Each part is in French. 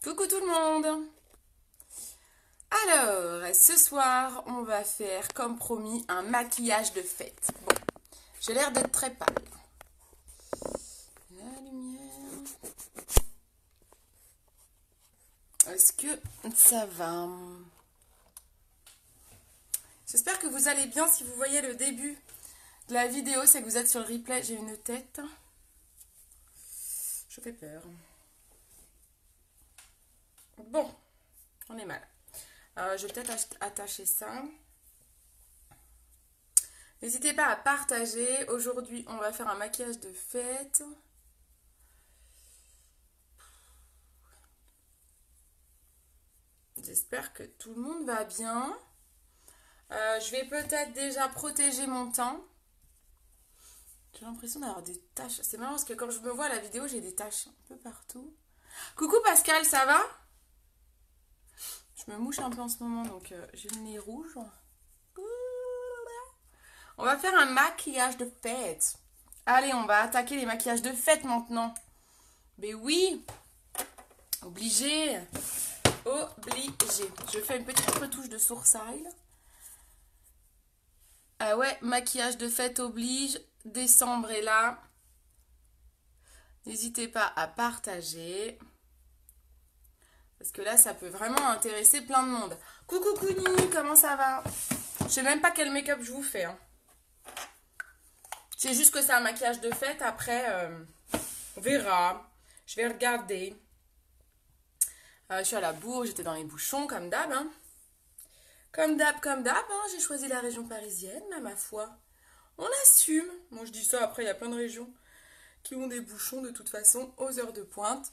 Coucou tout le monde. Alors, ce soir, on va faire, comme promis, un maquillage de fête. Bon, j'ai l'air d'être très pâle. La lumière. Est-ce que ça va? J'espère que vous allez bien. Si vous voyez le début de la vidéo, c'est que vous êtes sur le replay. J'ai une tête. Je fais peur. Bon, on est mal. Je vais peut-être attacher ça. N'hésitez pas à partager. Aujourd'hui, on va faire un maquillage de fête. J'espère que tout le monde va bien. Je vais peut-être déjà protéger mon teint. J'ai l'impression d'avoir des taches. C'est marrant parce que quand je me vois à la vidéo, j'ai des taches un peu partout. Coucou Pascal, ça va? Je me mouche un peu en ce moment, donc j'ai le nez rouge. On va faire un maquillage de fête. Allez, on va attaquer les maquillages de fête maintenant. Mais oui, obligé. Obligé. Je fais une petite retouche de sourcil. Ah ouais, maquillage de fête oblige. Décembre est là. N'hésitez pas à partager. Parce que là, ça peut vraiment intéresser plein de monde. Coucou Kouni, comment ça va? Je sais même pas quel make-up je vous fais. Hein. C'est juste que c'est un maquillage de fête. Après, on verra. Je vais regarder. Je suis à la bourre, j'étais dans les bouchons, comme d'hab. Hein. Comme d'hab. Hein. J'ai choisi la région parisienne, mais ma foi. On assume. Moi, je dis ça, après, il y a plein de régions qui ont des bouchons de toute façon aux heures de pointe.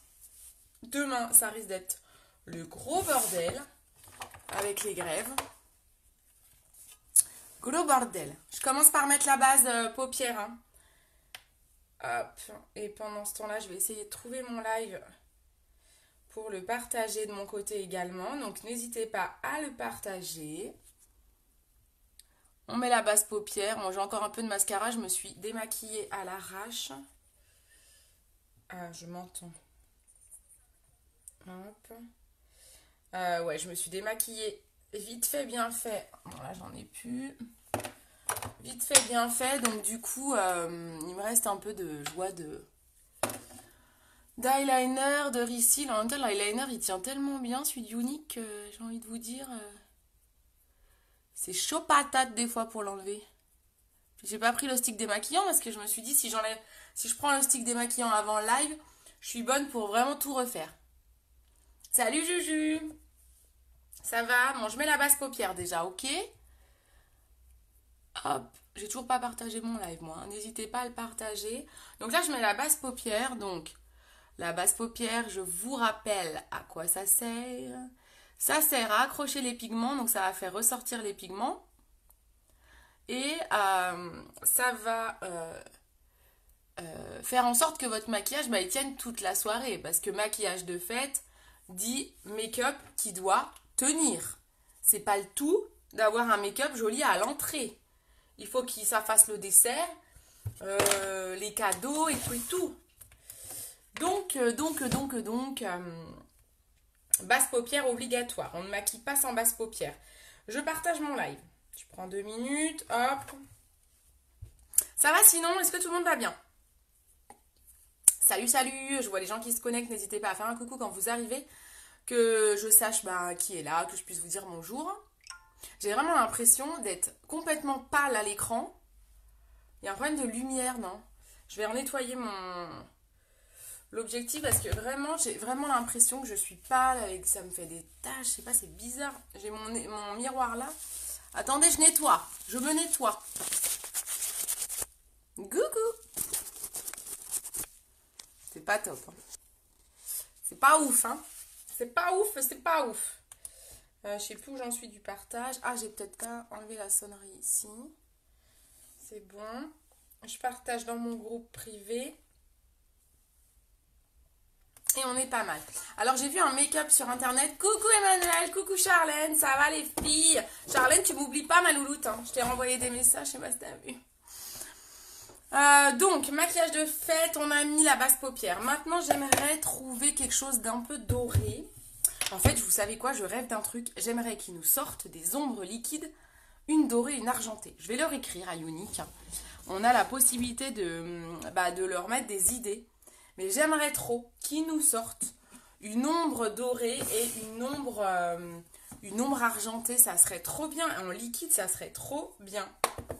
Demain, ça risque d'être le gros bordel avec les grèves. Gros bordel. Je commence par mettre la base paupière. Hein. Hop. Et pendant ce temps-là, je vais essayer de trouver mon live pour le partager de mon côté également. Donc, n'hésitez pas à le partager. On met la base paupière. Moi, j'ai encore un peu de mascara. Je me suis démaquillée à l'arrache. Ah, je m'entends. Hop. Ouais, je me suis démaquillée vite fait, bien fait. Bon, là, j'en ai plus. Vite fait, bien fait. Donc, du coup, il me reste un peu de joie d'eyeliner, de Reseal. En même temps, l'eyeliner, il tient tellement bien, celui de Unique, que j'ai envie de vous dire... c'est chaud patate des fois pour l'enlever. J'ai pas pris le stick démaquillant parce que je me suis dit, si je prends le stick démaquillant avant le live, je suis bonne pour vraiment tout refaire. Salut Juju! Ça va? Bon, je mets la base paupière déjà, ok? Hop, j'ai toujours pas partagé mon live, moi. N'hésitez pas à le partager. Donc là, je mets la base paupière. Donc, la base paupière, je vous rappelle à quoi ça sert. Ça sert à accrocher les pigments, donc ça va faire ressortir les pigments. Et ça va faire en sorte que votre maquillage, il tienne toute la soirée. Parce que maquillage de fête dit make-up qui doit tenir. C'est pas le tout d'avoir un make-up joli à l'entrée. Il faut que ça fasse le dessert, les cadeaux et tout et tout. Donc, base paupière obligatoire. On ne maquille pas sans base paupière. Je partage mon live. Je prends 2 minutes, hop. Ça va sinon? Est-ce que tout le monde va bien? Salut, salut, je vois les gens qui se connectent. N'hésitez pas à faire un coucou quand vous arrivez. Que je sache qui est là, que je puisse vous dire bonjour. J'ai vraiment l'impression d'être complètement pâle à l'écran. Il y a un problème de lumière, non? Je vais nettoyer l'objectif parce que vraiment, j'ai vraiment l'impression que je suis pâle avec ça me fait des taches. Je sais pas, c'est bizarre. J'ai mon miroir là. Attendez, je nettoie. Je me nettoie. Coucou. C'est pas top. Hein. C'est pas ouf, hein. C'est pas ouf. Je sais plus où j'en suis du partage. Ah, j'ai peut-être pas enlevé la sonnerie ici. C'est bon. Je partage dans mon groupe privé. Et on est pas mal. Alors, j'ai vu un make-up sur internet. Coucou Emmanuel, coucou Charlène, ça va les filles? Charlène, tu m'oublies pas ma louloute. Hein. Je t'ai renvoyé des messages, je sais pas si t'as vu. Donc, maquillage de fête, on a mis la base paupière. Maintenant, j'aimerais trouver quelque chose d'un peu doré. En fait, vous savez quoi, je rêve d'un truc. J'aimerais qu'ils nous sortent des ombres liquides, une dorée, une argentée. Je vais leur écrire à Unique. On a la possibilité de leur mettre des idées. Mais j'aimerais trop qu'ils nous sortent une ombre dorée et une ombre argentée. Ça serait trop bien. En liquide, ça serait trop bien.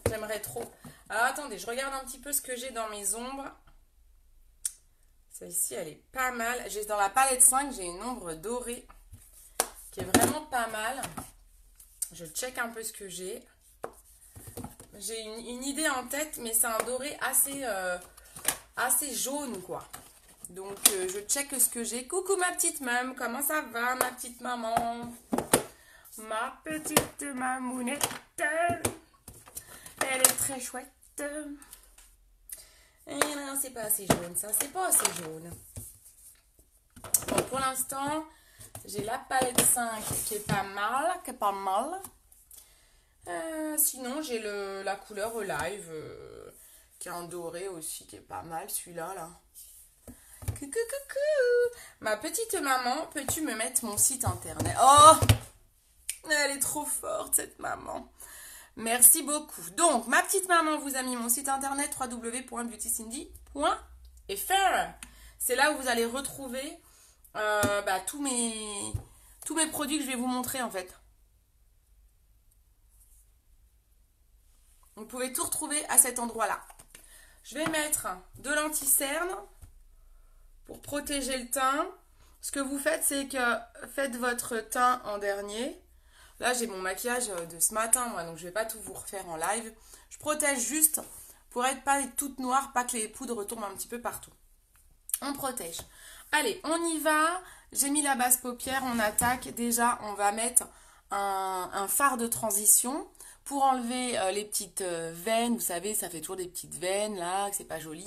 J'aimerais trop. Alors attendez, je regarde un petit peu ce que j'ai dans mes ombres. Celle-ci, elle est pas mal. Dans la palette 5, j'ai une ombre dorée qui est vraiment pas mal. Je check un peu ce que j'ai. J'ai une idée en tête, mais c'est un doré assez jaune, quoi. Donc, je check ce que j'ai. Coucou ma petite maman, comment ça va ma petite maman? Ma petite mamounette, elle est très chouette. Et non, c'est pas assez jaune, ça, c'est pas assez jaune. Bon, pour l'instant, j'ai la palette 5 qui est pas mal, sinon, j'ai la couleur Live qui est en doré aussi, qui est pas mal, celui-là, là. Coucou, coucou. Ma petite maman, peux-tu me mettre mon site internet? Oh, elle est trop forte, cette maman. Merci beaucoup. Donc, ma petite maman vous a mis mon site internet www.beautycindy.fr. C'est là où vous allez retrouver tous mes produits que je vais vous montrer, en fait. Vous pouvez tout retrouver à cet endroit-là. Je vais mettre de l'anti-cerne pour protéger le teint. Ce que vous faites, c'est que faites votre teint en dernier. Là, j'ai mon maquillage de ce matin, moi, donc je ne vais pas tout vous refaire en live. Je protège juste pour être pas toute noire, pas que les poudres tombent un petit peu partout. On protège. Allez, on y va. J'ai mis la base paupière, on attaque. Déjà, on va mettre un fard de transition pour enlever les petites veines. Vous savez, ça fait toujours des petites veines là, que c'est pas joli.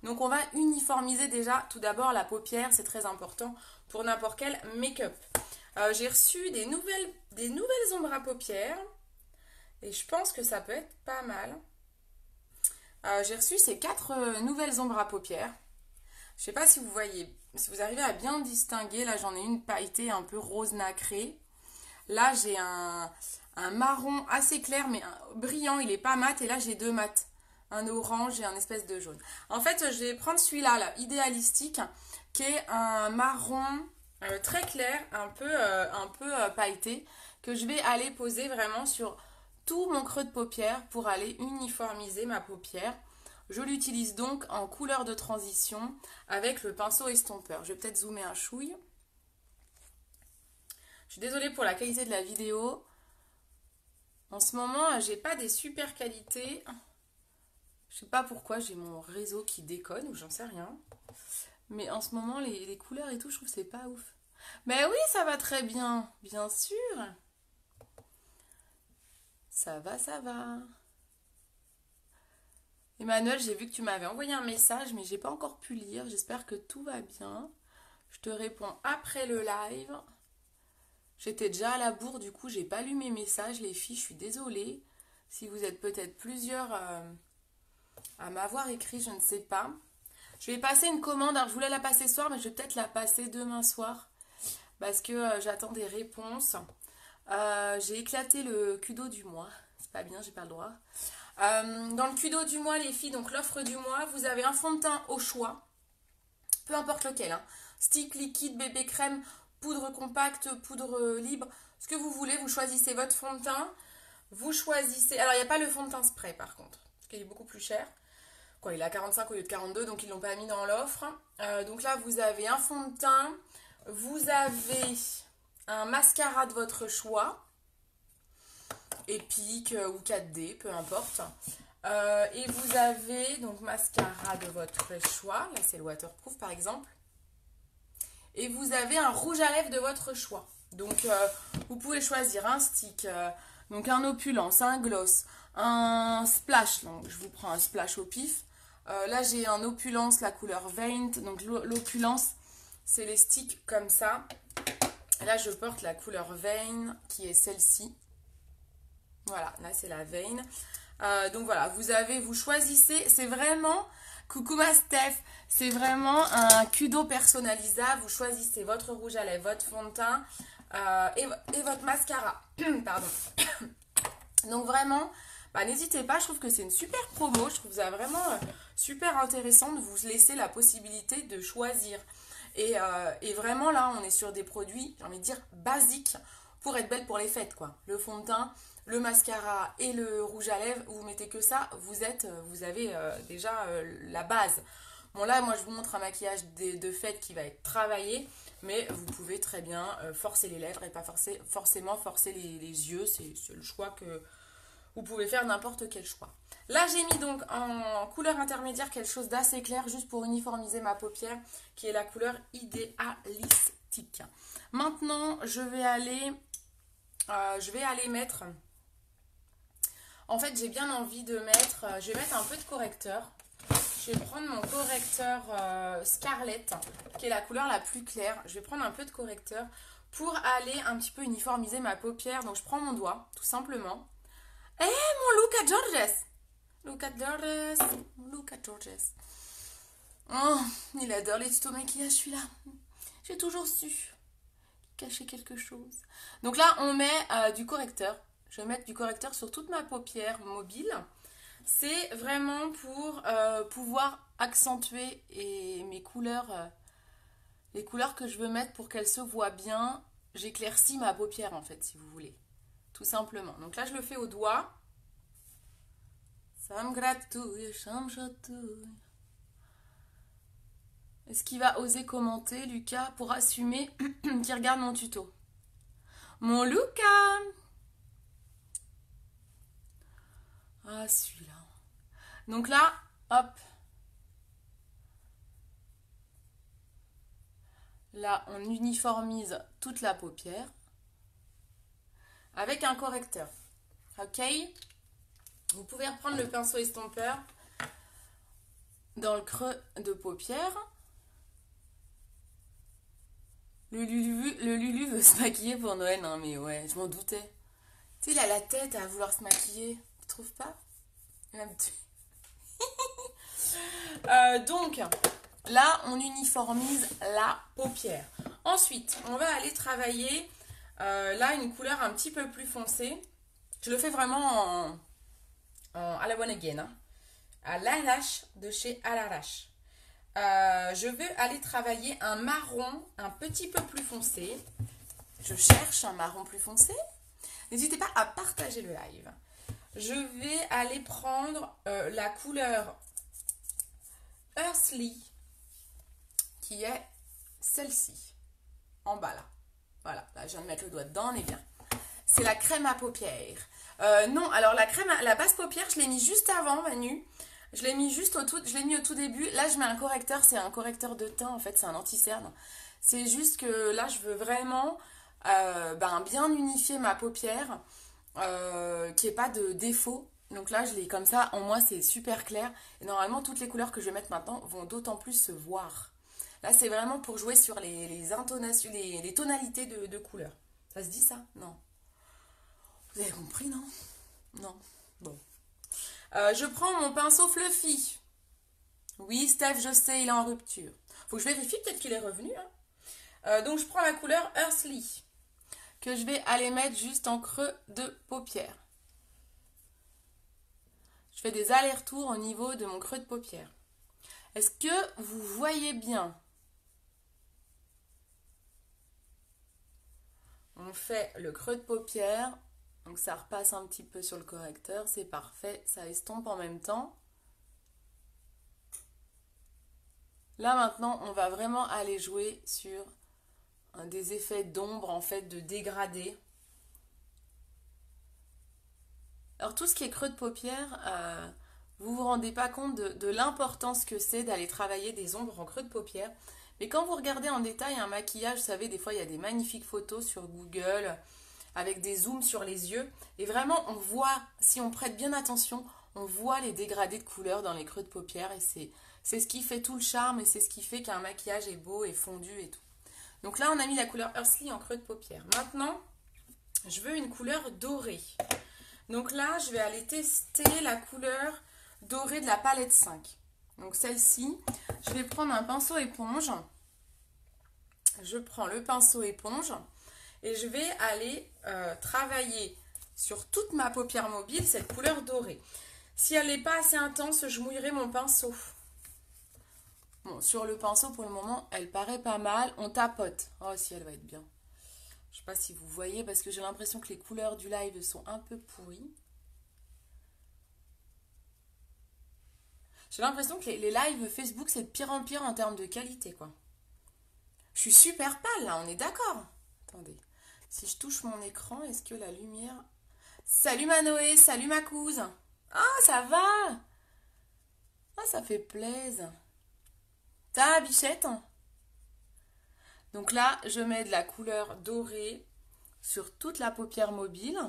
Donc, on va uniformiser déjà tout d'abord la paupière. C'est très important pour n'importe quel make-up. J'ai reçu des nouvelles ombres à paupières et je pense que ça peut être pas mal. J'ai reçu ces 4 nouvelles ombres à paupières. Je sais pas si vous voyez, si vous arrivez à bien distinguer. Là, j'en ai une pailletée un peu rose nacré. Là, j'ai un marron assez clair mais brillant, il est pas mat. Et là, j'ai 2 mats. Un orange et un espèce de jaune. En fait, je vais prendre celui-là, là, idéalistique, qui est un marron très clair, un peu pailleté, que je vais aller poser vraiment sur tout mon creux de paupière pour aller uniformiser ma paupière. Je l'utilise donc en couleur de transition avec le pinceau estompeur. Je vais peut-être zoomer un chouille. Je suis désolée pour la qualité de la vidéo. En ce moment, j'ai pas des super qualités. Je sais pas pourquoi, j'ai mon réseau qui déconne ou j'en sais rien. Mais en ce moment, les couleurs et tout, je trouve que c'est pas ouf. Mais oui, ça va très bien, bien sûr. Ça va, ça va. Emmanuel, j'ai vu que tu m'avais envoyé un message, mais j'ai pas encore pu lire. J'espère que tout va bien. Je te réponds après le live. J'étais déjà à la bourre, du coup, j'ai pas lu mes messages, les filles. Je suis désolée. Si vous êtes peut-être plusieurs à m'avoir écrit, je ne sais pas. Je vais passer une commande. Alors, je voulais la passer ce soir, mais je vais peut-être la passer demain soir. Parce que j'attends des réponses. J'ai éclaté le Kudo du mois. C'est pas bien, j'ai pas le droit. Dans le Kudo du mois, les filles, donc l'offre du mois, vous avez un fond de teint au choix. Peu importe lequel. Hein. Stick, liquide, bébé crème, poudre compacte, poudre libre. Ce que vous voulez, vous choisissez votre fond de teint. Vous choisissez... Alors, il n'y a pas le fond de teint spray, par contre. Parce qu'il est beaucoup plus cher. Quoi, il est à 45 au lieu de 42, donc ils ne l'ont pas mis dans l'offre. Donc là, vous avez un fond de teint. Vous avez un mascara de votre choix. Epic ou 4D, peu importe. Et vous avez donc mascara de votre choix. Là, c'est le waterproof, par exemple. Et vous avez un rouge à lèvres de votre choix. Donc, vous pouvez choisir un stick, donc un opulence, un gloss, un splash. Donc, je vous prends un splash au pif. Là, j'ai un opulence, la couleur Veint. Donc, l'opulence, c'est les sticks comme ça. Là, je porte la couleur Vein, qui est celle-ci. Voilà, là, c'est la Vein. Donc, voilà, vous choisissez. C'est vraiment Coucou ma Steph, c'est vraiment un kudo personnalisable. Vous choisissez votre rouge à lèvres, votre fond de teint et votre mascara. Pardon. Donc vraiment, bah, n'hésitez pas, je trouve que c'est une super promo. Je trouve ça vraiment super intéressant de vous laisser la possibilité de choisir. Et vraiment là, on est sur des produits, j'ai envie de dire, basiques pour être belle pour les fêtes, quoi. Le fond de teint, le mascara et le rouge à lèvres, vous mettez que ça, vous avez déjà la base. Bon là, moi je vous montre un maquillage de fête qui va être travaillé, mais vous pouvez très bien forcer les lèvres et pas forcément forcer les yeux, c'est le choix que vous pouvez faire, n'importe quel choix. Là j'ai mis donc en couleur intermédiaire quelque chose d'assez clair, juste pour uniformiser ma paupière, qui est la couleur idéalistique. Maintenant je vais aller mettre... En fait, j'ai bien envie de mettre... je vais mettre un peu de correcteur. Je vais prendre mon correcteur Scarlett, qui est la couleur la plus claire. Je vais prendre un peu de correcteur pour aller un petit peu uniformiser ma paupière. Donc, je prends mon doigt, tout simplement. Eh, mon Luca Georges! Luca Georges! Luca Georges! Oh, il adore les tutos maquillage, celui-là. J'ai toujours su cacher quelque chose. Donc là, on met du correcteur. Je vais mettre du correcteur sur toute ma paupière mobile. C'est vraiment pour pouvoir accentuer mes couleurs, les couleurs que je veux mettre pour qu'elles se voient bien. J'éclaircis ma paupière en fait, si vous voulez. Tout simplement. Donc là, je le fais au doigt. Ça me gratouille, ça me chatouille. Est-ce qu'il va oser commenter, Lucas, pour assumer qu'il regarde mon tuto? Mon Lucas! Ah, celui-là. Donc là, hop. Là, on uniformise toute la paupière avec un correcteur. Ok? Vous pouvez reprendre le pinceau estompeur dans le creux de paupière. Le Lulu veut se maquiller pour Noël. Non mais ouais, je m'en doutais. Tu sais, il a la tête à vouloir se maquiller. Tu trouves pas? Donc, là, on uniformise la paupière. Ensuite, on va aller travailler là une couleur un petit peu plus foncée. Je le fais vraiment à la one again. Hein. À l'arrache de chez À l'arrache. Je veux aller travailler un marron un petit peu plus foncé. Je cherche un marron plus foncé. N'hésitez pas à partager le live. Je vais aller prendre la couleur Earthly, qui est celle-ci, en bas là. Voilà, là je viens de mettre le doigt dedans, on est bien. C'est la crème à paupières. Non, alors la base paupière, je l'ai mis juste avant, Manu. Je l'ai mis au tout début. Là, je mets un correcteur, c'est un correcteur de teint, en fait, c'est un anti-cerne. C'est juste que là, je veux vraiment bien unifier ma paupière, qu'il n'y ait pas de défaut. Donc là, je l'ai comme ça, en moi, c'est super clair. Et normalement, toutes les couleurs que je vais mettre maintenant vont d'autant plus se voir. Là, c'est vraiment pour jouer sur les intonations, les tonalités de couleurs. Ça se dit ça? Non. Vous avez compris, non? Non. Bon. Je prends mon pinceau Fluffy. Oui, Steph, je sais, il est en rupture. Faut que je vérifie, peut-être qu'il est revenu. Hein. Donc, je prends la couleur Earthly, que je vais aller mettre juste en creux de paupière. Je fais des allers-retours au niveau de mon creux de paupière. Est-ce que vous voyez bien? On fait le creux de paupière. Donc ça repasse un petit peu sur le correcteur. C'est parfait. Ça estompe en même temps. Là maintenant, on va vraiment aller jouer sur des effets d'ombre, en fait, de dégradé. Alors tout ce qui est creux de paupière, vous vous rendez pas compte de l'importance que c'est d'aller travailler des ombres en creux de paupière. Mais quand vous regardez en détail un maquillage, vous savez, des fois il y a des magnifiques photos sur Google avec des zooms sur les yeux. Et vraiment, on voit, si on prête bien attention, on voit les dégradés de couleurs dans les creux de paupière. Et c'est ce qui fait tout le charme et c'est ce qui fait qu'un maquillage est beau et fondu et tout. Donc là, on a mis la couleur Earthly en creux de paupière. Maintenant, je veux une couleur dorée. Donc là, je vais aller tester la couleur dorée de la palette 5. Donc celle-ci, je vais prendre un pinceau éponge. Je prends le pinceau éponge et je vais aller travailler sur toute ma paupière mobile cette couleur dorée. Si elle n'est pas assez intense, je mouillerai mon pinceau. Bon, sur le pinceau, pour le moment, elle paraît pas mal. On tapote. Oh, si, elle va être bien. Je sais pas si vous voyez, parce que j'ai l'impression que les couleurs du live sont un peu pourries. J'ai l'impression que les lives Facebook, c'est de pire en pire en termes de qualité, quoi. Je suis super pâle, là, on est d'accord. Attendez. Si je touche mon écran, est-ce que la lumière... Salut Manoé, salut ma couse. Ah, ça va. Ah, ça fait plaisir. Ta bichette. Donc là, je mets de la couleur dorée sur toute la paupière mobile.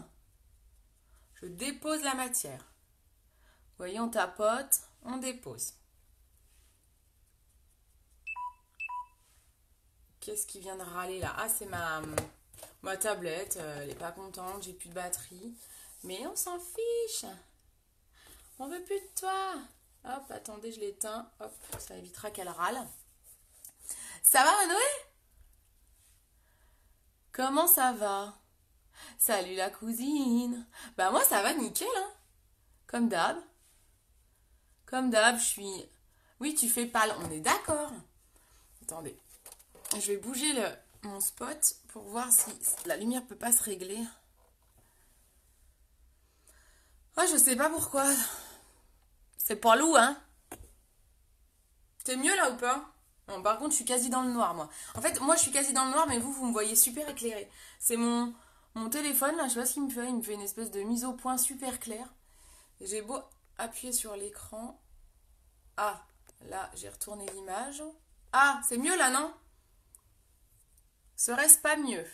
Je dépose la matière. Vous voyez, on tapote, on dépose. Qu'est-ce qui vient de râler là? Ah, c'est ma tablette. Elle n'est pas contente, j'ai plus de batterie. Mais on s'en fiche. On veut plus de toi. Hop, attendez, je l'éteins. Hop, ça évitera qu'elle râle. Ça va, Manoé? Comment ça va? Salut la cousine. Bah moi, ça va nickel, hein. Comme d'hab. Comme d'hab, je suis... Oui, tu fais pâle, on est d'accord. Attendez. Je vais bouger mon spot pour voir si la lumière peut pas se régler. Ah, je sais pas pourquoi. C'est pas loup, hein? T'es mieux là ou pas? Bon, par contre, je suis quasi dans le noir, moi. En fait, moi, je suis quasi dans le noir, mais vous me voyez super éclairé. C'est mon téléphone, là, je sais pas ce qu'il me fait. Il me fait une espèce de mise au point super claire. J'ai beau appuyer sur l'écran. Ah, là, j'ai retourné l'image. Ah, c'est mieux là, non? Serait-ce pas mieux?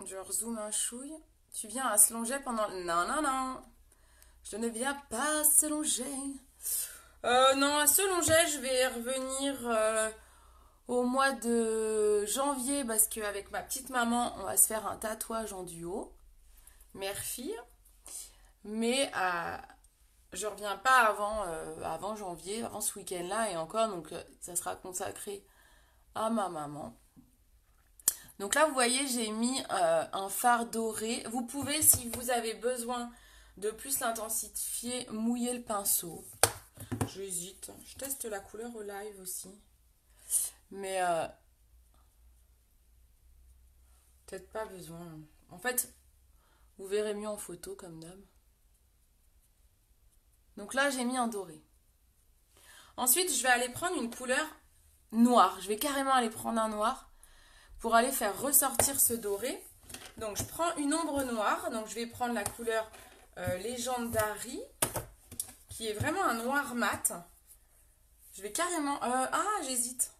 Je rezoome un chouille. Tu viens à Selongey pendant... Non, non, non. Je ne viens pas à Selongey. Non, à Selongey, je vais revenir au mois de janvier parce qu'avec ma petite maman, on va se faire un tatouage en duo. Mère-fille. Mais je reviens pas avant janvier, avant ce week-end-là et encore, donc ça sera consacré à ma maman. Donc là, vous voyez, j'ai mis un fard doré. Vous pouvez, si vous avez besoin de plus l'intensifier, mouiller le pinceau. J'hésite. Je teste la couleur au live aussi. Mais peut-être pas besoin. En fait, vous verrez mieux en photo comme d'hab. Donc là, j'ai mis un doré. Ensuite, je vais aller prendre une couleur noire. Je vais carrément aller prendre un noir pour aller faire ressortir ce doré. Donc, je prends une ombre noire. Donc, je vais prendre la couleur Legendary, qui est vraiment un noir mat. Je vais carrément... j'hésite.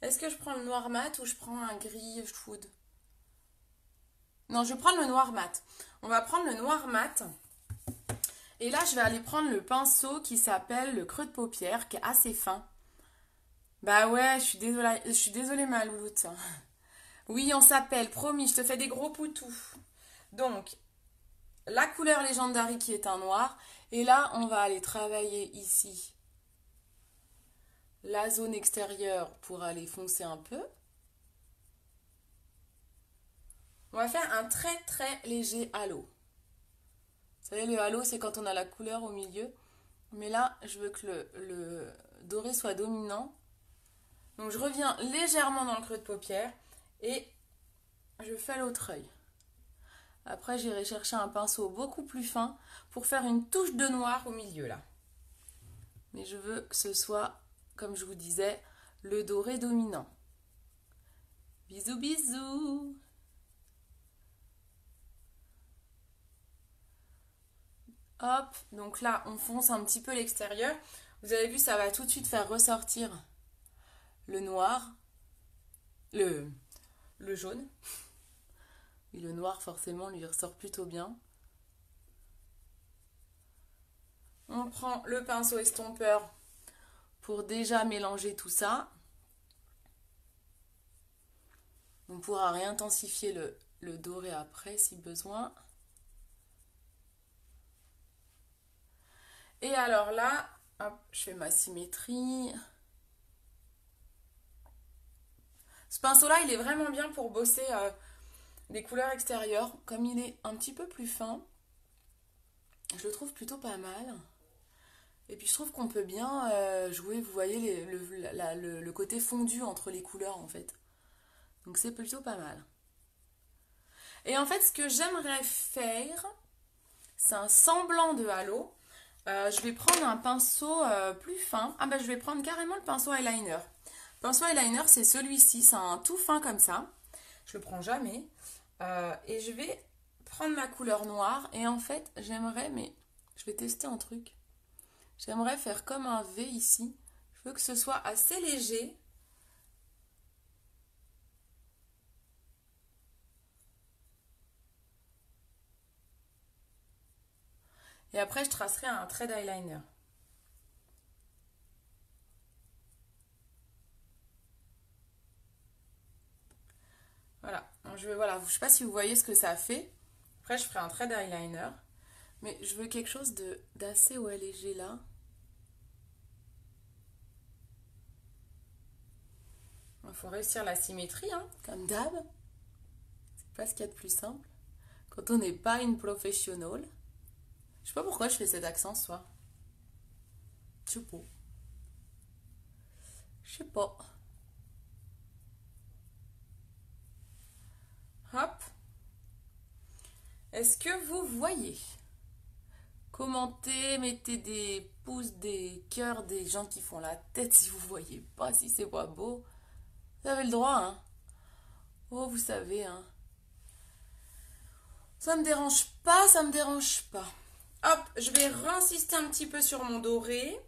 Est-ce que je prends le noir mat ou je prends un gris food? Non, je vais prendre le noir mat. On va prendre le noir mat. Et là, je vais aller prendre le pinceau qui s'appelle le creux de paupière, qui est assez fin. Bah ouais, je suis désolée ma louloute. Oui, on s'appelle, promis, je te fais des gros poutous. Donc, la couleur Legendary qui est un noir. Et là, on va aller travailler ici la zone extérieure pour aller foncer un peu. On va faire un très très léger halo. Vous savez, le halo, c'est quand on a la couleur au milieu. Mais là, je veux que le doré soit dominant. Donc, je reviens légèrement dans le creux de paupière et je fais l'autre œil. Après, j'irai chercher un pinceau beaucoup plus fin pour faire une touche de noir au milieu, là. Mais je veux que ce soit, comme je vous disais, le doré dominant. Bisous, bisous! Hop, donc là, on fonce un petit peu l'extérieur. Vous avez vu, ça va tout de suite faire ressortir le noir, le jaune. Et le noir, forcément, lui ressort plutôt bien. On prend le pinceau estompeur pour déjà mélanger tout ça. On pourra réintensifier le doré après si besoin. Et alors là, hop, je fais ma symétrie. Ce pinceau-là, il est vraiment bien pour bosser les couleurs extérieures. Comme il est un petit peu plus fin, je le trouve plutôt pas mal. Et puis je trouve qu'on peut bien jouer, vous voyez, le côté fondu entre les couleurs en fait. Donc c'est plutôt pas mal. Et en fait, ce que j'aimerais faire, c'est un semblant de halo. Je vais prendre un pinceau plus fin. Ah bah je vais prendre carrément le pinceau eyeliner. Le pinceau eyeliner, c'est celui-ci, c'est un tout fin comme ça. Je le prends jamais. Et je vais prendre ma couleur noire. Et en fait, j'aimerais, mais je vais tester un truc. J'aimerais faire comme un V ici. Je veux que ce soit assez léger. Et après, je tracerai un trait d'eyeliner. Voilà. Voilà. Je ne sais pas si vous voyez ce que ça fait. Après, je ferai un trait d'eyeliner. Mais je veux quelque chose d'assez léger là. Il faut réussir la symétrie, hein, comme d'hab. C'est pas ce qu'il y a de plus simple. Quand on n'est pas une professionnelle. Je sais pas pourquoi je fais cet accent ce soir. Je sais pas. Je sais pas. Hop. Est-ce que vous voyez? Commentez, mettez des pouces, des cœurs, des gens qui font la tête si vous voyez pas, si c'est pas beau. Vous avez le droit, hein. Oh, vous savez, hein. Ça me dérange pas, ça me dérange pas. Hop, je vais réinsister un petit peu sur mon doré.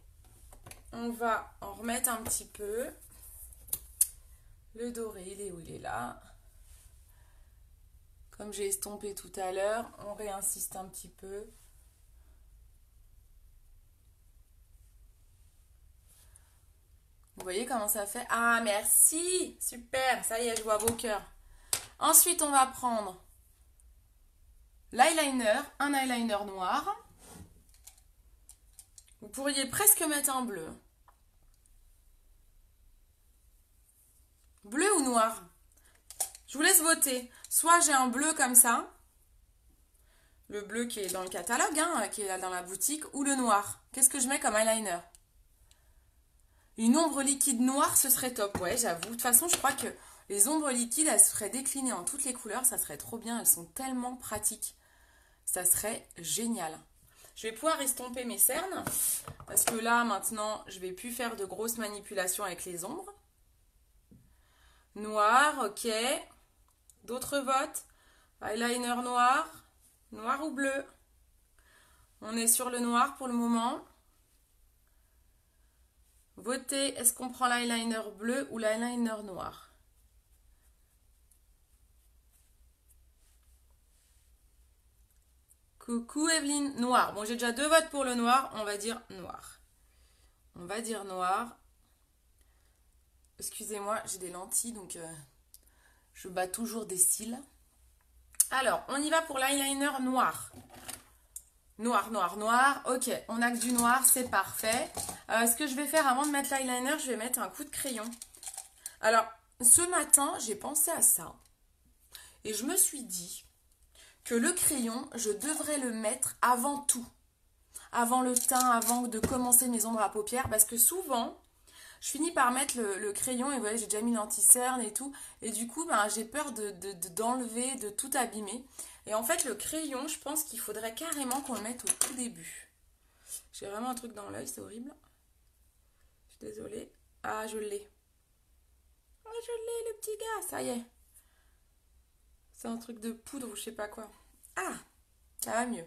On va en remettre un petit peu. Le doré, il est où? Il est là. Comme j'ai estompé tout à l'heure, on réinsiste un petit peu. Vous voyez comment ça fait? Ah, merci! Super, ça y est, je vois vos cœurs. Ensuite, on va prendre l'eyeliner, un eyeliner noir. Vous pourriez presque mettre un bleu. Bleu ou noir? Je vous laisse voter. Soit j'ai un bleu comme ça, le bleu qui est dans le catalogue, hein, qui est là dans la boutique, ou le noir. Qu'est-ce que je mets comme eyeliner? Une ombre liquide noire, ce serait top. Ouais, j'avoue. De toute façon, je crois que les ombres liquides, elles seraient déclinées en toutes les couleurs. Ça serait trop bien. Elles sont tellement pratiques. Ça serait génial. Je vais pouvoir estomper mes cernes. Parce que là, maintenant, je vais plus faire de grosses manipulations avec les ombres. Noir, ok. D'autres votes? Eyeliner noir. Noir ou bleu? On est sur le noir pour le moment. Votez, est-ce qu'on prend l'eyeliner bleu ou l'eyeliner noir? Coucou Evelyne, noir. Bon, j'ai déjà 2 votes pour le noir, on va dire noir. On va dire noir. Excusez-moi, j'ai des lentilles, donc je bats toujours des cils. Alors, on y va pour l'eyeliner noir. Noir, noir, noir. Ok, on a que du noir, c'est parfait. Ce que je vais faire avant de mettre l'eyeliner, je vais mettre un coup de crayon. Alors, ce matin, j'ai pensé à ça. Et je me suis dit que le crayon, je devrais le mettre avant tout. Avant le teint, avant de commencer mes ombres à paupières. Parce que souvent, je finis par mettre le crayon et vous voyez, j'ai déjà mis l'anti-cerne et tout. Et du coup, ben, j'ai peur d'enlever, de tout abîmer. Et en fait, le crayon, je pense qu'il faudrait carrément qu'on le mette au tout début. J'ai vraiment un truc dans l'œil, c'est horrible. Je suis désolée. Ah, je l'ai. Ah, je l'ai, le petit gars, ça y est. C'est un truc de poudre ou je sais pas quoi. Ah, ça va mieux.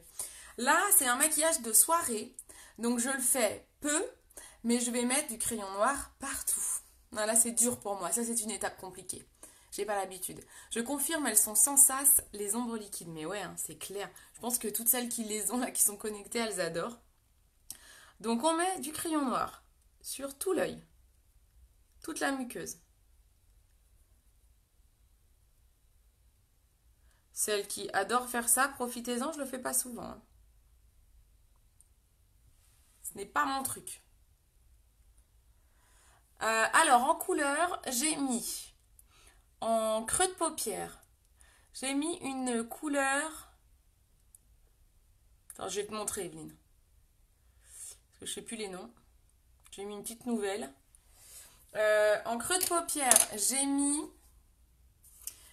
Là, c'est un maquillage de soirée. Donc, je le fais peu, mais je vais mettre du crayon noir partout. Non, là, c'est dur pour moi. Ça, c'est une étape compliquée. J'ai pas l'habitude. Je confirme, elles sont sans sas, les ombres liquides. Mais ouais, hein, c'est clair. Je pense que toutes celles qui les ont, là, qui sont connectées, elles adorent. Donc, on met du crayon noir sur tout l'œil. Toute la muqueuse. Celles qui adorent faire ça, profitez-en, je le fais pas souvent, hein. Ce n'est pas mon truc. Alors, en couleur, j'ai mis en creux de paupière. J'ai mis une couleur... Attends, je vais te montrer, Evelyne. Parce que je ne sais plus les noms. J'ai mis une petite nouvelle. En creux de paupière, j'ai mis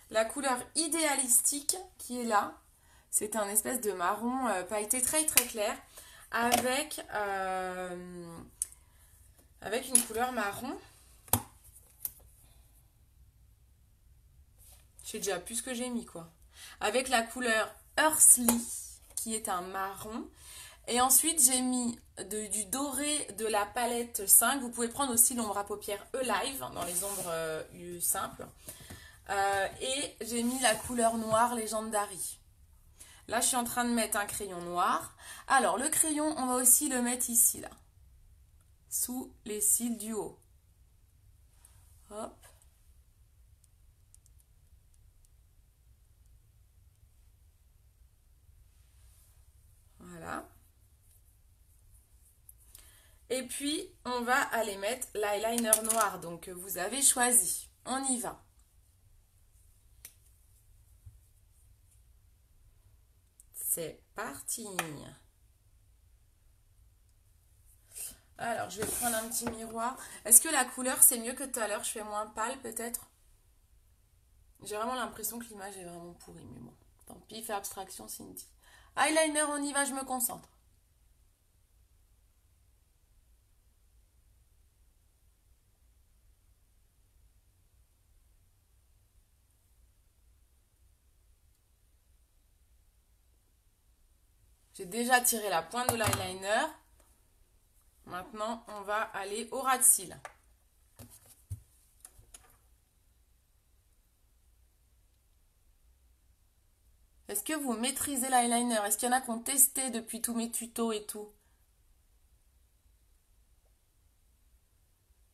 la couleur idéalistique qui est là. C'est un espèce de marron pailleté très très clair avec une couleur marron. Je sais déjà plus ce que j'ai mis quoi. Avec la couleur Earthly qui est un marron. Et ensuite j'ai mis du doré de la palette 5. Vous pouvez prendre aussi l'ombre à paupières Alive dans les ombres simples. Et j'ai mis la couleur noire Legendary. Là, je suis en train de mettre un crayon noir. Alors, le crayon, on va aussi le mettre ici, là. Sous les cils du haut. Hop. Voilà. Et puis, on va aller mettre l'eyeliner noir, donc que vous avez choisi. On y va. C'est parti. Alors, je vais prendre un petit miroir. Est-ce que la couleur, c'est mieux que tout à l'heure? Je fais moins pâle, peut-être? J'ai vraiment l'impression que l'image est vraiment pourrie, mais bon. Tant pis, fais abstraction, Cindy. Eyeliner, on y va, je me concentre. J'ai déjà tiré la pointe de l'eyeliner. Maintenant, on va aller au ras de cils. Est-ce que vous maîtrisez l'eyeliner? Est-ce qu'il y en a qui ont testé depuis tous mes tutos et tout?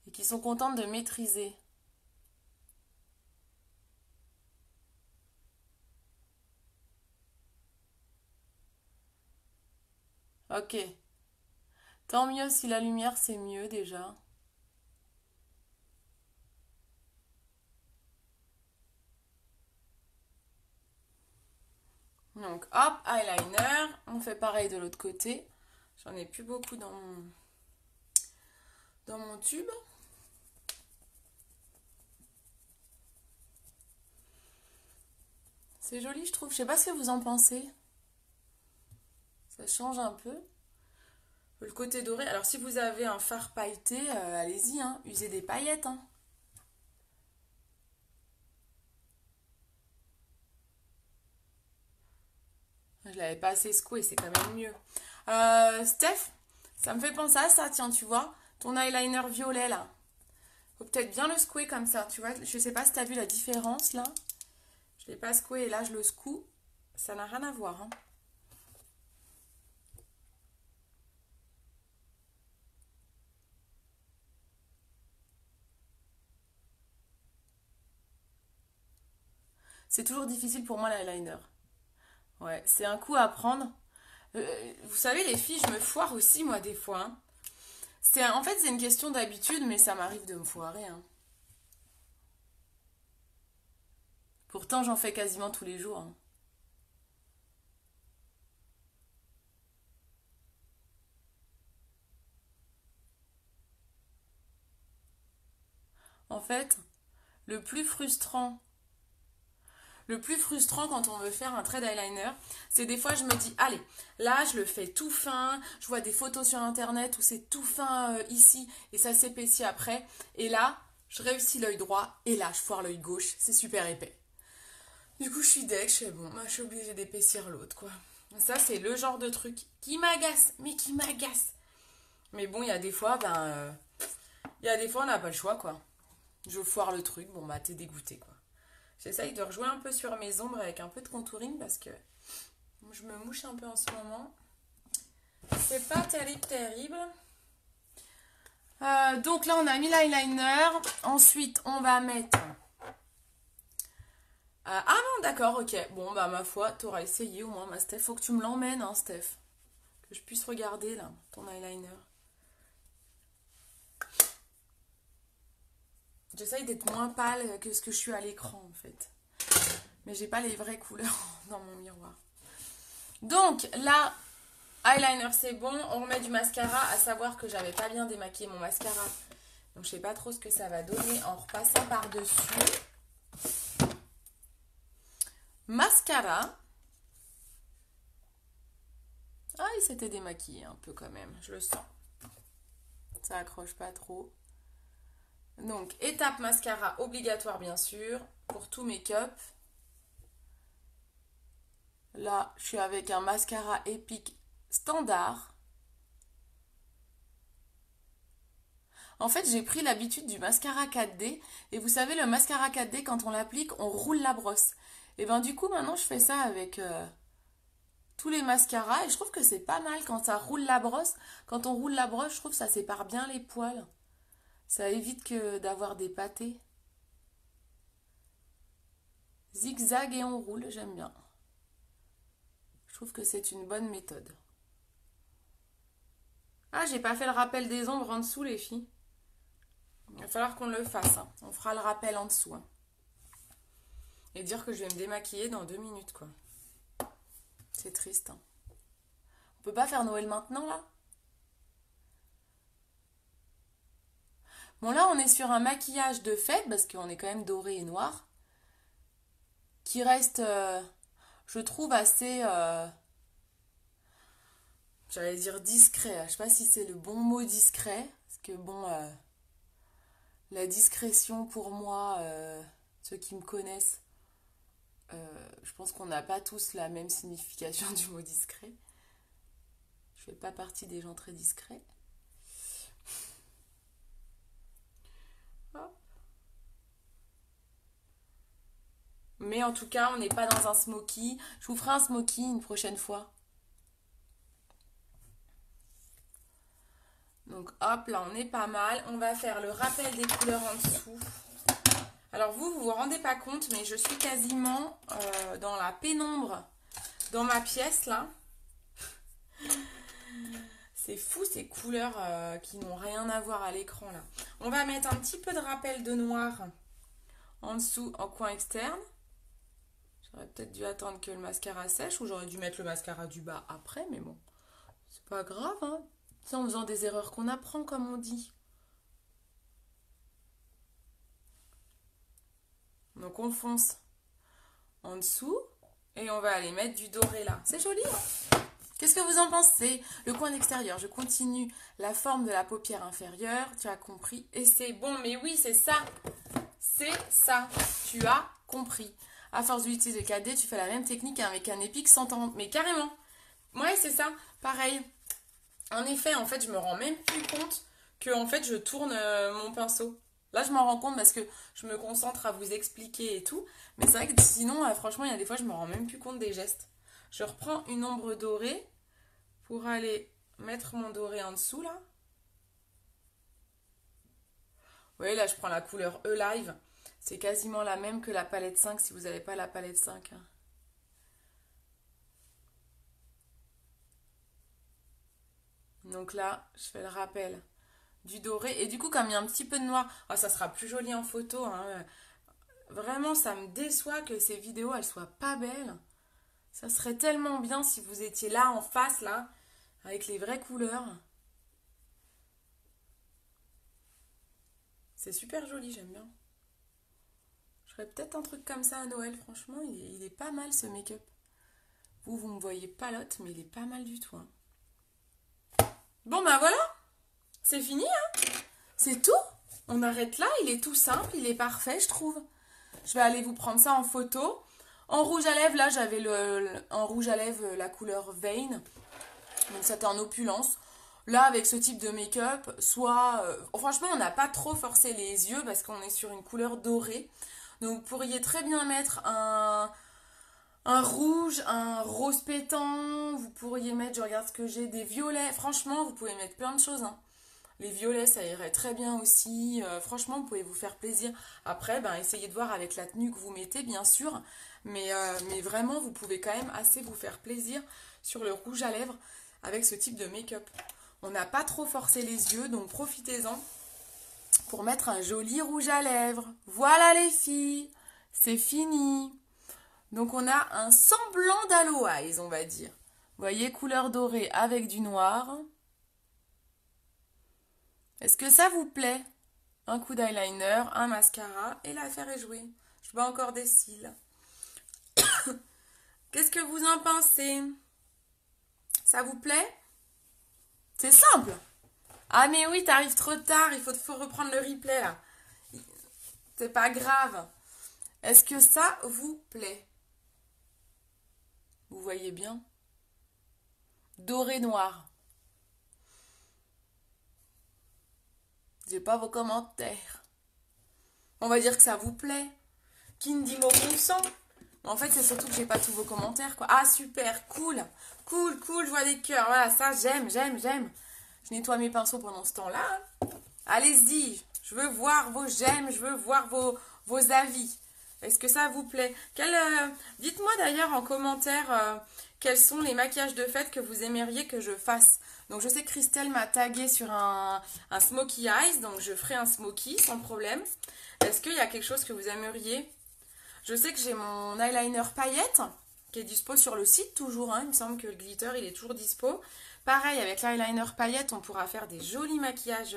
Et qui sont contentes de maîtriser? Ok. Tant mieux si la lumière c'est mieux déjà. Donc hop, eyeliner. On fait pareil de l'autre côté. J'en ai plus beaucoup dans mon tube. C'est joli je trouve. Je sais pas ce que vous en pensez. Ça change un peu. Le côté doré. Alors si vous avez un fard pailleté, allez-y, hein, usez des paillettes. Hein. Je l'avais pas assez secoué, c'est quand même mieux. Steph, ça me fait penser à ça, tiens, tu vois. Ton eyeliner violet là. Faut peut-être bien le secouer comme ça, tu vois. Je sais pas si tu as vu la différence là. Je l'ai pas secoué et là je le secoue. Ça n'a rien à voir. Hein. C'est toujours difficile pour moi l'eyeliner. Ouais, c'est un coup à prendre. Vous savez, les filles, je me foire aussi, moi, des fois. Hein. En fait, c'est une question d'habitude, mais ça m'arrive de me foirer. Hein. Pourtant, j'en fais quasiment tous les jours. Hein. En fait, le plus frustrant Le plus frustrant quand on veut faire un trait d'eyeliner, c'est des fois je me dis, allez, là je le fais tout fin, je vois des photos sur internet où c'est tout fin ici et ça s'épaissit après. Et là, je réussis l'œil droit et là je foire l'œil gauche, c'est super épais. Du coup je suis deg, je fais bon, je suis obligée d'épaissir l'autre quoi. Ça c'est le genre de truc qui m'agace, mais qui m'agace. Mais bon, il y a des fois, il y a des fois on n'a pas le choix quoi. Je foire le truc, bon bah t'es dégoûté quoi. J'essaye de rejouer un peu sur mes ombres avec un peu de contouring parce que je me mouche un peu en ce moment. C'est pas terrible. Donc là, on a mis l'eyeliner. Ensuite, on va mettre... ah non, d'accord, ok. Bon, bah ma foi, t'auras essayé au moins, ma Steph. Faut que tu me l'emmènes, hein, Steph. Que je puisse regarder, là, ton eyeliner. J'essaye d'être moins pâle que ce que je suis à l'écran en fait. Mais j'ai pas les vraies couleurs dans mon miroir. Donc là, eyeliner c'est bon. On remet du mascara. À savoir que j'avais pas bien démaquillé mon mascara. Donc je sais pas trop ce que ça va donner en repassant par-dessus. Mascara. Ah, il s'était démaquillé un peu quand même. Je le sens. Ça accroche pas trop. Donc, étape mascara obligatoire bien sûr pour tout make-up. Là, je suis avec un mascara Epic standard. En fait, j'ai pris l'habitude du mascara 4D. Et vous savez, le mascara 4D, quand on l'applique, on roule la brosse. Et ben du coup, maintenant, je fais ça avec tous les mascaras. Et je trouve que c'est pas mal quand ça roule la brosse. Quand on roule la brosse, je trouve que ça sépare bien les poils. Ça évite que d'avoir des pâtés. Zigzag et on roule, j'aime bien. Je trouve que c'est une bonne méthode. Ah, j'ai pas fait le rappel des ombres en dessous, les filles. Il va falloir qu'on le fasse. Hein. On fera le rappel en dessous. Hein. Et dire que je vais me démaquiller dans 2 minutes, quoi. C'est triste. Hein. On peut pas faire Noël maintenant, là? Bon, là, on est sur un maquillage de fête, parce qu'on est quand même doré et noir, qui reste, je trouve, assez, j'allais dire discret. Je sais pas si c'est le bon mot discret, parce que bon, la discrétion pour moi, ceux qui me connaissent, je pense qu'on n'a pas tous la même signification du mot discret. Je fais pas partie des gens très discrets. Hop. Mais en tout cas, on n'est pas dans un smoky. Je vous ferai un smoky une prochaine fois. Donc hop, là on est pas mal. On va faire le rappel des couleurs en dessous. Alors vous vous rendez pas compte, mais je suis quasiment dans la pénombre dans ma pièce là. C'est fou ces couleurs qui n'ont rien à voir à l'écran là. On va mettre un petit peu de rappel de noir en dessous en coin externe. J'aurais peut-être dû attendre que le mascara sèche ou j'aurais dû mettre le mascara du bas après, mais bon, c'est pas grave, hein. C'est en faisant des erreurs qu'on apprend, comme on dit. Donc on fonce en dessous et on va aller mettre du doré là. C'est joli, hein? Qu'est-ce que vous en pensez? Le coin extérieur, je continue la forme de la paupière inférieure, tu as compris. Et c'est bon, mais oui, c'est ça. C'est ça, tu as compris. À force d'utiliser le 4D, tu fais la même technique avec un Epic 130. Mais carrément. Ouais, c'est ça, pareil. En effet, en fait, je me rends même plus compte que en fait, je tourne mon pinceau. Là, je m'en rends compte parce que je me concentre à vous expliquer et tout. Mais c'est vrai que sinon, franchement, il y a des fois, je me rends même plus compte des gestes. Je reprends une ombre dorée pour aller mettre mon doré en dessous, là. Vous voyez, là, je prends la couleur E-Live. C'est quasiment la même que la palette 5 si vous n'avez pas la palette 5. Hein. Donc là, je fais le rappel du doré. Et du coup, comme il y a un petit peu de noir, oh, ça sera plus joli en photo. Hein. Vraiment, ça me déçoit que ces vidéos, elles soient pas belles. Ça serait tellement bien si vous étiez là, en face, là, avec les vraies couleurs. C'est super joli, j'aime bien. Je ferais peut-être un truc comme ça à Noël, franchement, il est pas mal ce make-up. Vous me voyez palote, mais il est pas mal du tout. Hein. Bon, ben voilà, c'est fini, hein. C'est tout. On arrête là, il est tout simple, il est parfait, je trouve. Je vais aller vous prendre ça en photo. En rouge à lèvres, là, j'avais en rouge à lèvres la couleur Vein. Donc, c'était en opulence. Là, avec ce type de make-up, soit... franchement, on n'a pas trop forcé les yeux parce qu'on est sur une couleur dorée. Donc, vous pourriez très bien mettre un rouge, un rose pétant. Vous pourriez mettre, je regarde ce que j'ai, des violets. Franchement, vous pouvez mettre plein de choses, hein. Les violets, ça irait très bien aussi. Franchement, vous pouvez vous faire plaisir. Après, ben, essayez de voir avec la tenue que vous mettez, bien sûr. Mais vraiment, vous pouvez quand même assez vous faire plaisir sur le rouge à lèvres avec ce type de make-up. On n'a pas trop forcé les yeux, donc profitez-en. pour mettre un joli rouge à lèvres. Voilà les filles, c'est fini. Donc on a un semblant d'Aloe Eyes, on va dire. Vous voyez, couleur dorée avec du noir. Est-ce que ça vous plaît? Un coup d'eyeliner, un mascara et l'affaire est jouée. Je vois encore des cils. Qu'est-ce que vous en pensez? Ça vous plaît? C'est simple. Ah mais oui, t'arrives trop tard, faut reprendre le replay là. C'est pas grave. Est-ce que ça vous plaît? Vous voyez bien? Doré noir. J'ai pas vos commentaires. On va dire que ça vous plaît. Qui ne dit mot consent? En fait, c'est surtout que j'ai pas tous vos commentaires, quoi. Ah, super, cool. Cool, cool, je vois des cœurs. Voilà, ça, j'aime. Je nettoie mes pinceaux pendant ce temps-là. Hein. Allez-y, je veux voir vos j'aime, je veux voir vos avis. Est-ce que ça vous plaît? Dites-moi d'ailleurs en commentaire quels sont les maquillages de fête que vous aimeriez que je fasse. Donc je sais que Christelle m'a tagué sur un smokey eyes, donc je ferai un smokey sans problème. Est-ce qu'il y a quelque chose que vous aimeriez? Je sais que j'ai mon eyeliner paillette qui est dispo sur le site toujours. Hein. Il me semble que le glitter il est toujours dispo. Pareil avec l'eyeliner paillette, on pourra faire des jolis maquillages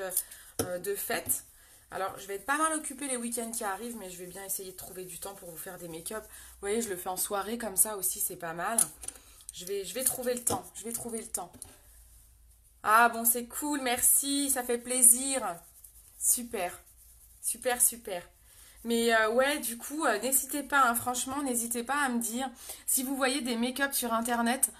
de fête. Alors, je vais être pas mal occupée les week-ends qui arrivent, mais je vais bien essayer de trouver du temps pour vous faire des make-up. Vous voyez, je le fais en soirée comme ça aussi, c'est pas mal. Je vais trouver le temps, Ah bon, c'est cool, merci, ça fait plaisir. Super, super. Mais ouais, du coup, n'hésitez pas, hein, franchement, n'hésitez pas à me dire si vous voyez des make-up sur internet,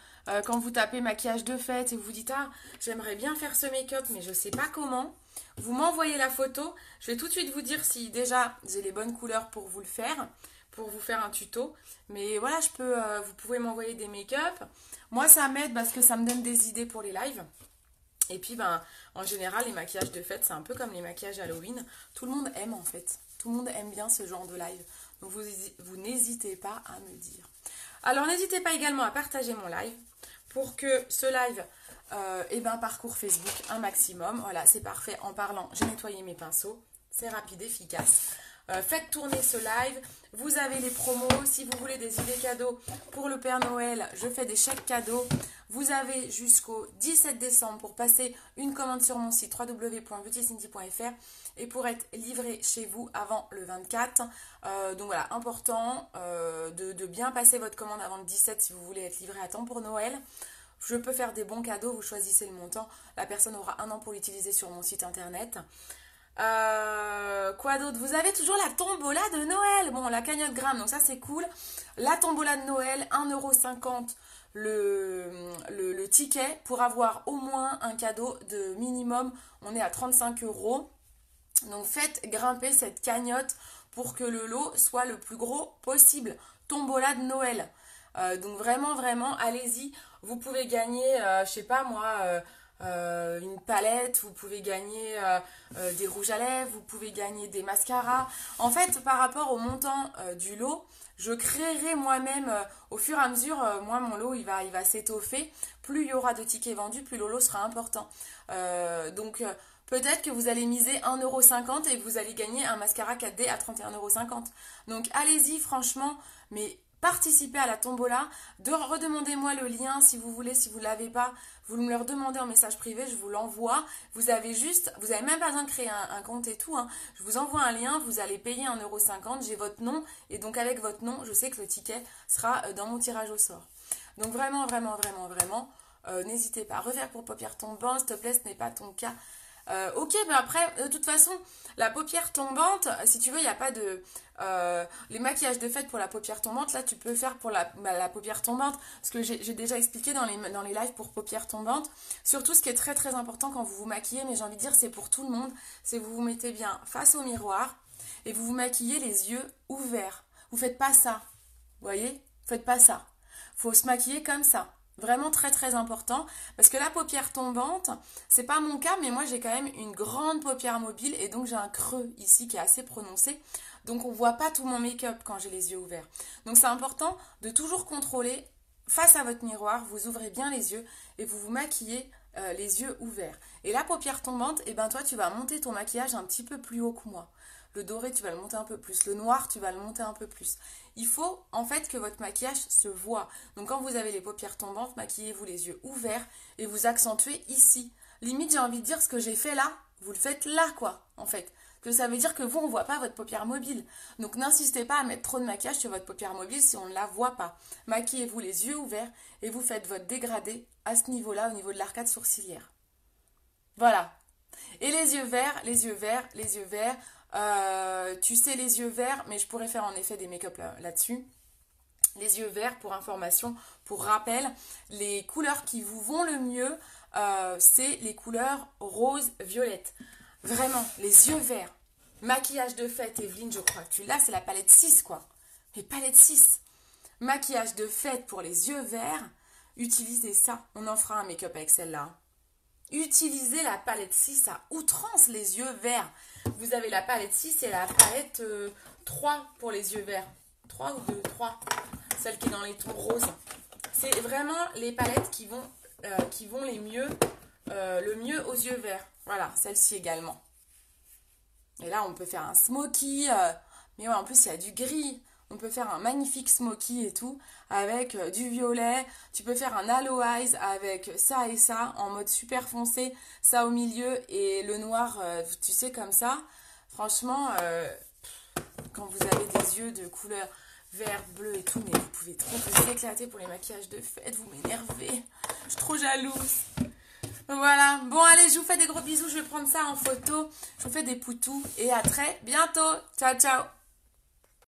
quand vous tapez maquillage de fête et vous dites ah, j'aimerais bien faire ce make-up, mais je sais pas comment. Vous m'envoyez la photo, je vais tout de suite vous dire si déjà j'ai les bonnes couleurs pour vous le faire, pour vous faire un tuto. Mais voilà, vous pouvez m'envoyer des make-up. Moi, ça m'aide parce que ça me donne des idées pour les lives. Et puis, en général, les maquillages de fête, c'est un peu comme les maquillages Halloween. Tout le monde aime en fait. Tout le monde aime bien ce genre de live. Donc, vous n'hésitez pas à me dire. Alors, n'hésitez pas également à partager mon live pour que ce live parcourt Facebook un maximum. Voilà, c'est parfait. En parlant, j'ai nettoyé mes pinceaux. C'est rapide, efficace. Faites tourner ce live. Vous avez les promos. Si vous voulez des idées cadeaux pour le Père Noël, je fais des chèques cadeaux. Vous avez jusqu'au 17 décembre pour passer une commande sur mon site www.beautycindy.fr et pour être livré chez vous avant le 24. Donc voilà, important de bien passer votre commande avant le 17 si vous voulez être livré à temps pour Noël. Je peux faire des bons cadeaux, vous choisissez le montant. La personne aura 1 an pour l'utiliser sur mon site internet. Quoi d'autre? Vous avez toujours la tombola de Noël. Bon, la cagnotte gramme, donc ça c'est cool. La tombola de Noël, 1,50 € le ticket pour avoir au moins un cadeau de minimum. On est à 35 €. Donc faites grimper cette cagnotte pour que le lot soit le plus gros possible. Tombola de Noël. Donc vraiment, allez-y. Vous pouvez gagner, je sais pas moi, une palette, vous pouvez gagner des rouges à lèvres, vous pouvez gagner des mascaras. En fait, par rapport au montant du lot, je créerai moi-même au fur et à mesure, moi mon lot il va s'étoffer. Plus il y aura de tickets vendus, plus le lot sera important. Donc peut-être que vous allez miser 1,50 € et que vous allez gagner un mascara 4D à 31,50 €. Donc allez-y franchement, mais participez à la tombola, redemandez-moi le lien si vous voulez, si vous ne l'avez pas, vous me le redemandez en message privé, je vous l'envoie. Vous avez même pas besoin de créer un compte et tout, hein. Je vous envoie un lien, vous allez payer 1,50 €, j'ai votre nom, et donc avec votre nom, je sais que le ticket sera dans mon tirage au sort. Donc vraiment, n'hésitez pas. Refaire pour paupières tombantes, s'il te plaît, ce n'est pas ton cas. Ok, mais après, de toute façon, la paupière tombante, si tu veux, il n'y a pas de... les maquillages de fête pour la paupière tombante, là, tu peux faire pour la paupière tombante, parce que j'ai déjà expliqué dans les lives pour paupière tombante. Surtout, ce qui est très très important quand vous vous maquillez, mais j'ai envie de dire, c'est pour tout le monde, c'est que vous vous mettez bien face au miroir et vous vous maquillez les yeux ouverts. Vous faites pas ça, vous voyez? Faites pas ça. Faut se maquiller comme ça. Vraiment très très important parce que la paupière tombante, c'est pas mon cas, mais moi j'ai quand même une grande paupière mobile et donc j'ai un creux ici qui est assez prononcé, donc on voit pas tout mon make-up quand j'ai les yeux ouverts. Donc c'est important de toujours contrôler face à votre miroir, vous ouvrez bien les yeux et vous vous maquillez les yeux ouverts. Et la paupière tombante, et ben toi, tu vas monter ton maquillage un petit peu plus haut que moi. Le doré, tu vas le monter un peu plus. Le noir, tu vas le monter un peu plus. Il faut en fait que votre maquillage se voit. Donc quand vous avez les paupières tombantes, maquillez-vous les yeux ouverts et vous accentuez ici. Limite, j'ai envie de dire ce que j'ai fait là, vous le faites là, quoi, en fait. Que ça veut dire que vous, on ne voit pas votre paupière mobile. Donc n'insistez pas à mettre trop de maquillage sur votre paupière mobile si on ne la voit pas. Maquillez-vous les yeux ouverts et vous faites votre dégradé à ce niveau-là, au niveau de l'arcade sourcilière. Voilà. Et les yeux verts, les yeux verts, les yeux verts. Tu sais les yeux verts, mais je pourrais faire en effet des make-up là-dessus. Les yeux verts, pour information, pour rappel, les couleurs qui vous vont le mieux, c'est les couleurs rose-violette. Vraiment, les yeux verts. Maquillage de fête, Evelyne, je crois que tu l'as, c'est la palette 6, quoi. Les palettes 6. Maquillage de fête pour les yeux verts, utilisez ça. On en fera un make-up avec celle-là. Utilisez la palette 6 à outrance, les yeux verts. Vous avez la palette 6 et la palette 3 pour les yeux verts. 3 ou 2, 3. Celle qui est dans les tons roses. C'est vraiment les palettes qui vont le mieux aux yeux verts. Voilà, celle-ci également. Et là, on peut faire un smoky. Mais ouais, en plus, il y a du gris. On peut faire un magnifique smoky et tout, avec du violet. Tu peux faire un Halo Eyes avec ça et ça, en mode super foncé, ça au milieu, et le noir, tu sais, comme ça. Franchement, quand vous avez des yeux de couleur vert, bleu et tout, mais vous pouvez trop vous éclater pour les maquillages de fête, vous m'énervez. Je suis trop jalouse. Voilà, bon allez, je vous fais des gros bisous, je vais prendre ça en photo. Je vous fais des poutous et à très bientôt. Ciao, ciao.